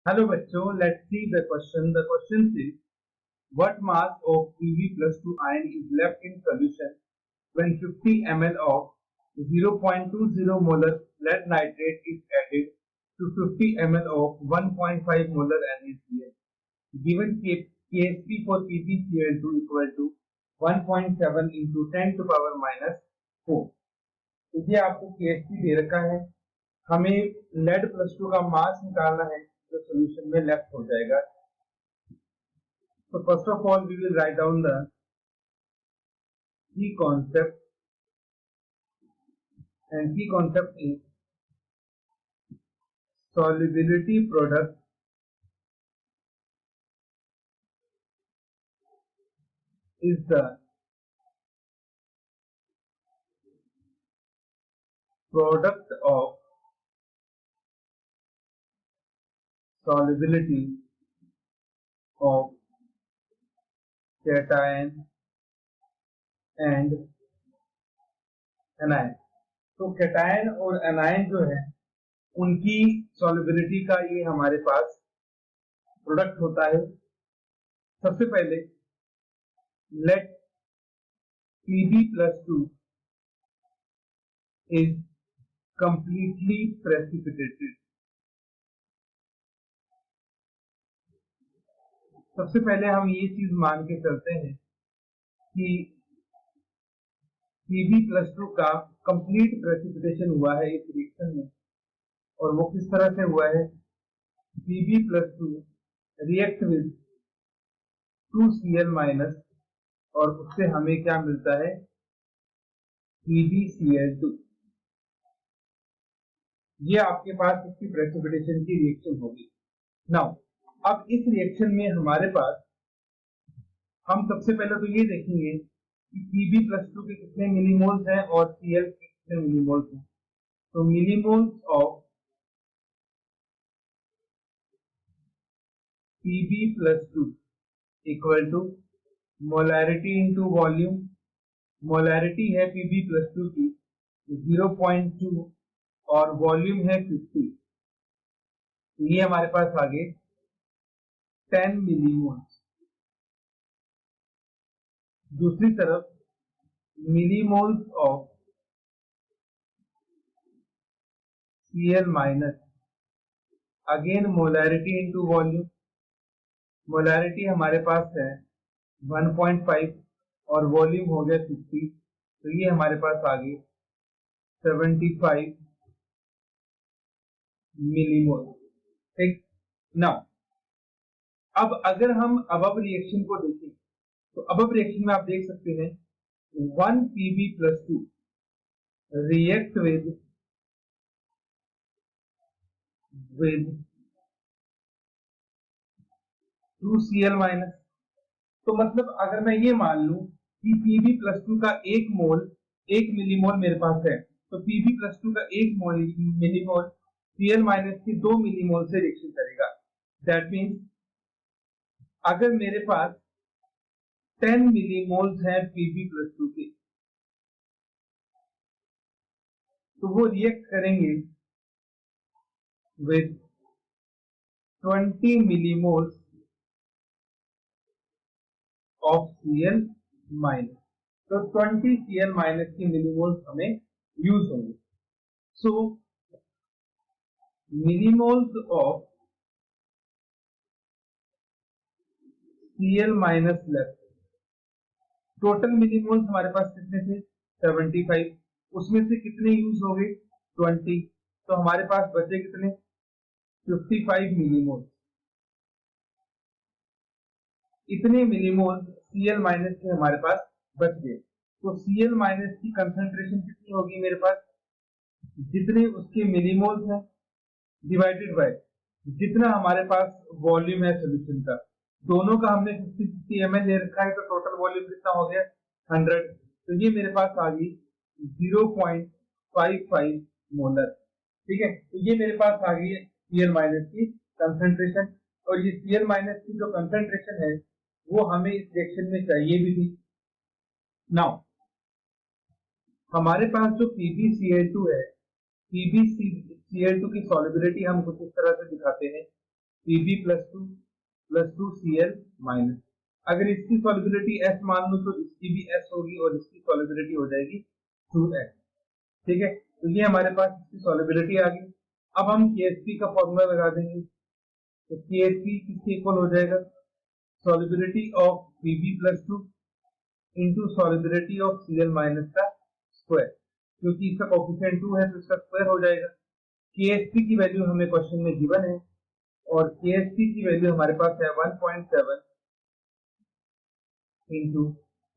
Hello बच्चों, let's see the question. The question is what mass of Pb+2 ion is left in solution when 50 ml of 0.20 molar lead nitrate is added to 50 ml of 1.5 molar NaCl. Given Ksp for PbCl2 equal to 1.7 into 10 to power minus 4. तो ये आपको Ksp दे रखा है. हमें lead plus 2 का मास निकालना है जो सोल्यूशन में लेफ्ट हो जाएगा. So first of all, we will write down the key concept, and key concept is solubility product is the product of solubility of cation and anion. तो कैटायन और anion जो है उनकी सॉल्युबिलिटी का ये हमारे पास प्रोडक्ट होता है. सबसे पहले late Pb+2 is completely precipitated. सबसे पहले हम ये चीज मान के चलते हैं कि Pb+2 का कंप्लीट प्रेसिपिटेशन हुआ है इस रिएक्शन में. और वो किस तरह से हुआ है? Pb+2 रिएक्ट विद 2Cl- और उससे हमें क्या मिलता है? PbCl2. ये आपके पास इसकी प्रेसिपिटेशन की रिएक्शन होगी. नाउ अब इस रिएक्शन में हमारे पास हम सबसे पहले तो ये देखेंगे कि Pb+2 के कितने मिलीमोल्स हैं और Cl के कितने मिलीमोल्स हैं. तो millimoles of Pb+2 equal to molarity into volume. Molarity है Pb+2 की 0.2 और वॉल्यूम है 50. ये हमारे पास आ गए 10 मिलीमोल्स. दूसरी तरफ millimoles of Cl- again molarity into volume. Molarity हमारे पास है 1.5 और वॉल्यूम हो गया 50. तो ये हमारे पास आ गए 75 मिलीमोल. ठीक. नाउ अब अगर हम अबव रिएक्शन को देखें तो अबव रिएक्शन में आप देख सकते हैं 1 Pb+2 रिएक्ट विद 2Cl-. तो मतलब अगर मैं ये मान लूं कि Pb+2 का एक मिलीमोल मेरे पास है, तो Pb+2 का एक मिलीमोल Cl- के 2 मिलीमोल से रिएक्शन करेगा. दैट मीन्स अगर मेरे पास 10 मिलीमोल्स हैं Pb+2 के, तो वो रिएक्ट करेंगे विद 20 मिलीमोल्स ऑफ Cl-. तो 20 Cl- के मिलीमोल्स हमें यूज होंगे. सो मिलीमोल्स ऑफ Cl- लेफ्ट. टोटल मिलीमोल्स हमारे पास कितने थे? 75. उसमें से कितने यूज हो गए? 20. तो हमारे पास बचे कितने? 55 मिलीमोल्स. इतने मिलीमोल्स Cl- के हमारे पास बच गए. तो Cl- की कंसंट्रेशन कितनी होगी मेरे पास? जितने उसके मिलीमोल्स हैं डिवाइडेड बाय जितना हमारे पास वॉल्यूम है सोल्यूशन का. दोनों का हमने 50 ml ले रखा है, तो टोटल वॉल्यूम कितना हो गया? 100. तो ये मेरे पास आ गई 0.55 मोलर. ठीक है. तो ये मेरे पास आ गई Cl- की कंसंट्रेशन. और ये Cl- की जो कंसंट्रेशन है वो हमें इस रिएक्शन में चाहिए भी थी. नाउ हमारे पास जो PbCl2 है, PbCl2 की सॉल्युबिलिटी हम कुछ इस तरह से दिखाते हैं Pb plus two Cl minus. अगर इसकी सॉल्युबिलिटी S मान लो तो इसकी भी S होगी और इसकी सॉल्युबिलिटी हो जाएगी 2S। ठीक है, तो ये हमारे पास इसकी सॉल्युबिलिटी आ गई। अब हम KSP का फॉर्मूला लगा देंगे, तो KSP किसके इक्वल हो जाएगा, solubility of Pb plus 2 into solubility of Cl minus का स्क्वायर, क्योंकि इसका कोफिशिएंट 2 है तो इसका स्क्वायर हो जाएगा। KSP की वैल्यू हमें क्वेश्चन में गिवन है और KSP की वैल्यू हमारे पास है 1.7 into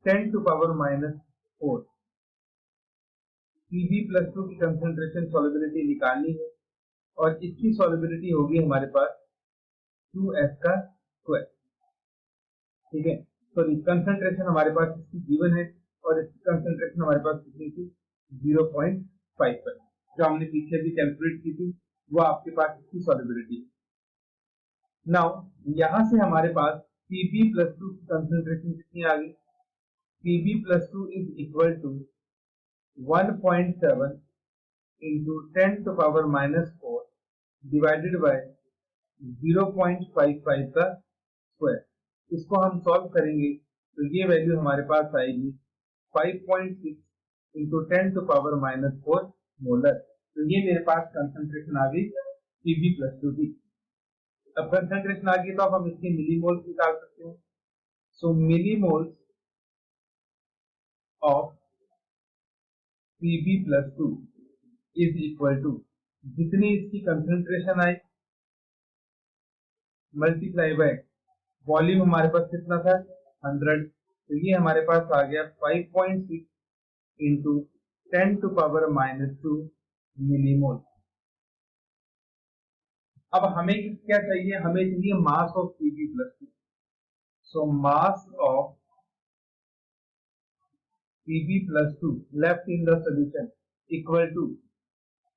10 to power minus 4। Pb plus 2 की कंसंट्रेशन सॉल्युबिलिटी निकालनी है और इसकी सॉल्युबिलिटी होगी हमारे पास 2S का स्क्वायर। ठीक है, तो कंसंट्रेशन हमारे पास इसकी गिवन है और इसकी कंसंट्रेशन हमारे पास कितनी थी, 0.5 पर, जो हमने पीछे भी कैलकुलेट की थी, वो आपके पास इसकी सॉल्युबिलिटी है। नाउ यहां से हमारे पास Pb plus 2 की कंसंट्रेशन कितनी आ गई, Pb plus 2 is equal to 1.7 into 10 to power minus 4 divided by 0.55 का स्क्वायर। इसको हम सॉल्व करेंगे तो ये वैल्यू हमारे पास आएगी 5.6 into 10 to power minus 4 molar. तो ये मेरे पास कंसंट्रेशन आ गई Pb plus 2 की। अब कंसंट्रेशन आ गई तो अब हम इसके मिलीमोल्स निकाल सकते हैं। So millimoles of Pb plus 2 is equal to, जितनी इसकी कंसंट्रेशन आई मल्टीप्लाई बाय वॉल्यूम हमारे पास कितना था 100, तो ये हमारे पास आ गया 5.6 into 10 to power minus 2 millimole. अब हमें क्या चाहिए, हमें चाहिए मास of Pb plus 2। So mass of Pb plus 2 left in the solution equal to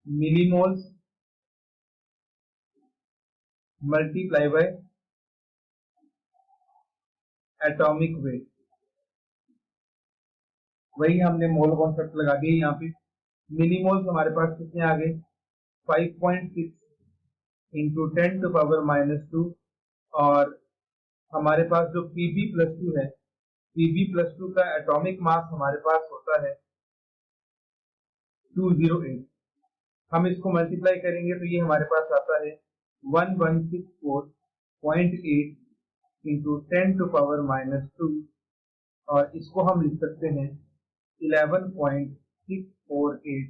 millimoles multiply by atomic weight। वही हमने मोल कॉन्सेप्ट लगा दिया यहाँ पे। मिलीमोल्स हमारे पास कितने आ गए, 5.6 into 10 to power minus 2 और हमारे पास जो Pb plus 2 है, Pb plus 2 का एटॉमिक मास हमारे पास होता है 208। हम इसको मल्टीप्लाई करेंगे तो ये हमारे पास आता है 1164.8 into 10 to power minus 2 और इसको हम लिख सकते हैं 11.648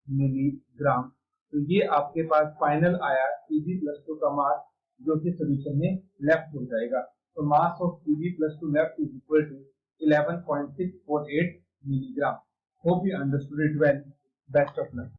मिलीग्राम। तो ये आपके पास फाइनल आया Pb plus 2 का मास, जो कि सोल्यूशन में लेफ्ट हो जाएगा। तो mass of Pb plus 2 left is equal to 11.648 milligram. Hope you understood it well. Best of luck.